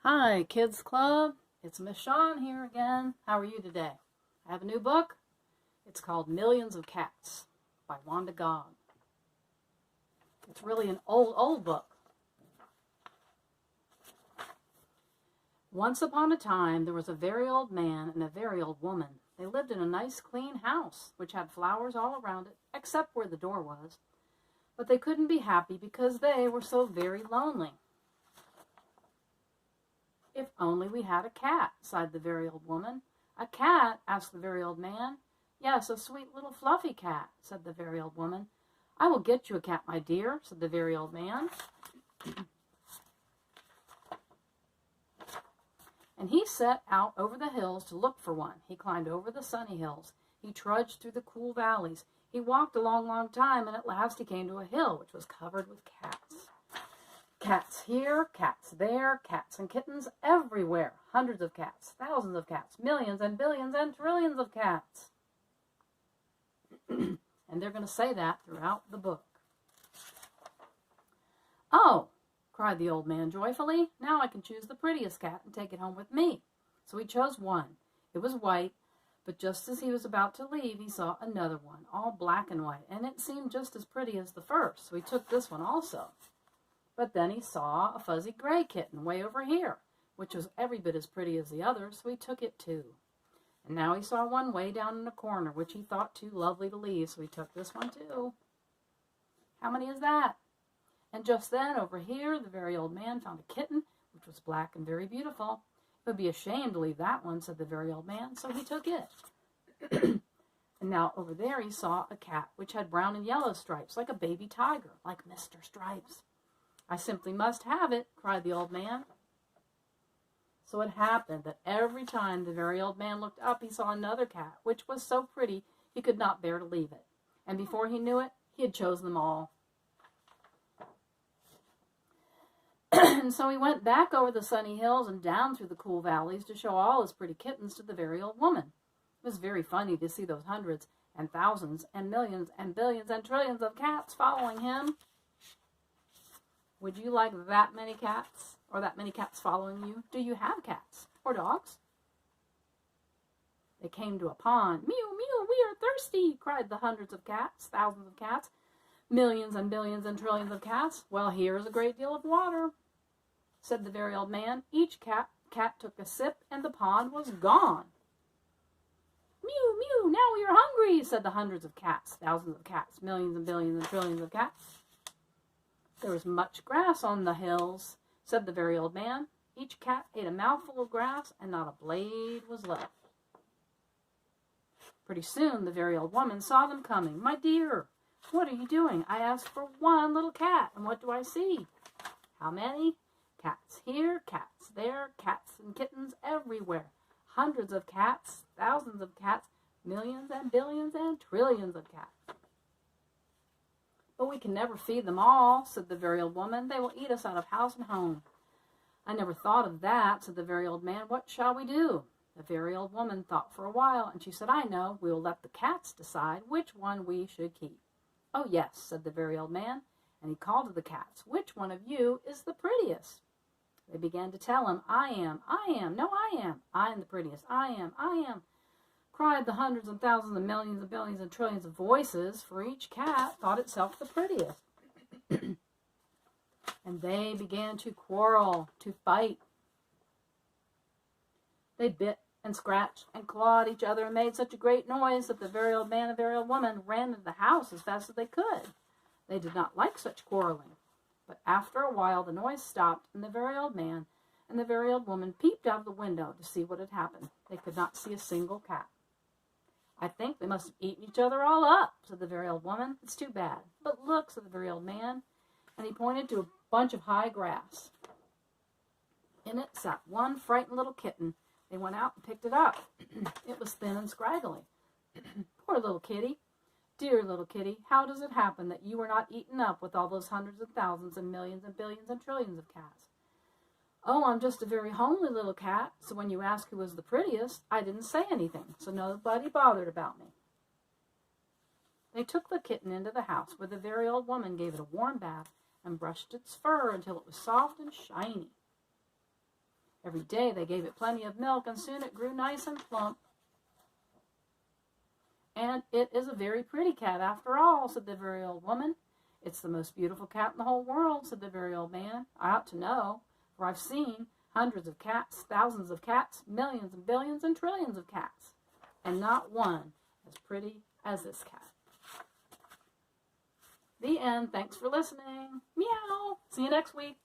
Hi, Kids Club. It's Miss Shawn here again. How are you today? I have a new book. It's called Millions of Cats by Wanda Gog. It's really an old book. Once upon a time, there was a very old man and a very old woman. They lived in a nice, clean house, which had flowers all around it, except where the door was. But they couldn't be happy because they were so very lonely. "If only we had a cat," sighed the very old woman. "A cat?" asked the very old man. "Yes, a sweet little fluffy cat," said the very old woman. "I will get you a cat, my dear," said the very old man. And he set out over the hills to look for one. He climbed over the sunny hills. He trudged through the cool valleys. He walked a long, long time, and at last he came to a hill which was covered with cats. Cats here, cats there, cats and kittens everywhere. Hundreds of cats, thousands of cats, millions and billions and trillions of cats. And they're going to say that throughout the book. "Oh," cried the old man joyfully, "now I can choose the prettiest cat and take it home with me." So he chose one. It was white, but just as he was about to leave, he saw another one, all black and white, and it seemed just as pretty as the first, so he took this one also. But then he saw a fuzzy gray kitten way over here, which was every bit as pretty as the others, so he took it too. And now he saw one way down in a corner, which he thought too lovely to leave, so he took this one too. How many is that? And just then, over here, the very old man found a kitten, which was black and very beautiful. "It would be a shame to leave that one," said the very old man, so he took it. And now over there he saw a cat, which had brown and yellow stripes, like a baby tiger, like Mr. Stripes. "I simply must have it," cried the old man. So it happened that every time the very old man looked up, he saw another cat, which was so pretty he could not bear to leave it. And before he knew it, he had chosen them all. And so he went back over the sunny hills and down through the cool valleys to show all his pretty kittens to the very old woman. It was very funny to see those hundreds and thousands and millions and billions and trillions of cats following him. Would you like that many cats, or that many cats following you? Do you have cats or dogs? They came to a pond. "Mew, mew, we are thirsty," cried the hundreds of cats, thousands of cats, millions and billions and trillions of cats. "Well, here is a great deal of water," said the very old man. Each cat took a sip, and the pond was gone. "Mew, mew, now we are hungry," said the hundreds of cats, thousands of cats, millions and billions and trillions of cats. "There was much grass on the hills," said the very old man. Each cat ate a mouthful of grass, and not a blade was left. Pretty soon the very old woman saw them coming. "My dear, what are you doing? I asked for one little cat, and what do I see? How many? Cats here, cats there, cats and kittens everywhere. Hundreds of cats, thousands of cats, millions and billions and trillions of cats." "But we can never feed them all," said the very old woman. "They will eat us out of house and home." "I never thought of that," said the very old man. "What shall we do?" The very old woman thought for a while, and she said, "I know. We will let the cats decide which one we should keep." "Oh, yes," said the very old man, and he called to the cats, "Which one of you is the prettiest?" They began to tell him, I am, no, I am the prettiest, I am, cried the hundreds and thousands and millions and billions and trillions of voices, for each cat thought itself the prettiest. And they began to quarrel, to fight. They bit and scratched and clawed each other and made such a great noise that the very old man and the very old woman ran into the house as fast as they could. They did not like such quarreling. But after a while the noise stopped, and the very old man and the very old woman peeped out of the window to see what had happened. They could not see a single cat. "I think they must have eaten each other all up," said the very old woman. "It's too bad. But look," said the very old man, and he pointed to a bunch of high grass. In it sat one frightened little kitten. They went out and picked it up. It was thin and scraggly. "Poor little kitty. Dear little kitty, how does it happen that you were not eaten up with all those hundreds of thousands and millions and billions and trillions of cats?" "Oh, I'm just a very homely little cat, so when you asked who was the prettiest, I didn't say anything, so nobody bothered about me." They took the kitten into the house, where the very old woman gave it a warm bath and brushed its fur until it was soft and shiny. Every day they gave it plenty of milk, and soon it grew nice and plump. And it is a very pretty cat after all, said the very old woman. It's the most beautiful cat in the whole world, said the very old man. I ought to know, for I've seen hundreds of cats, thousands of cats, millions and billions and trillions of cats, and not one as pretty as this cat. The end. Thanks for listening. Meow. See you next week.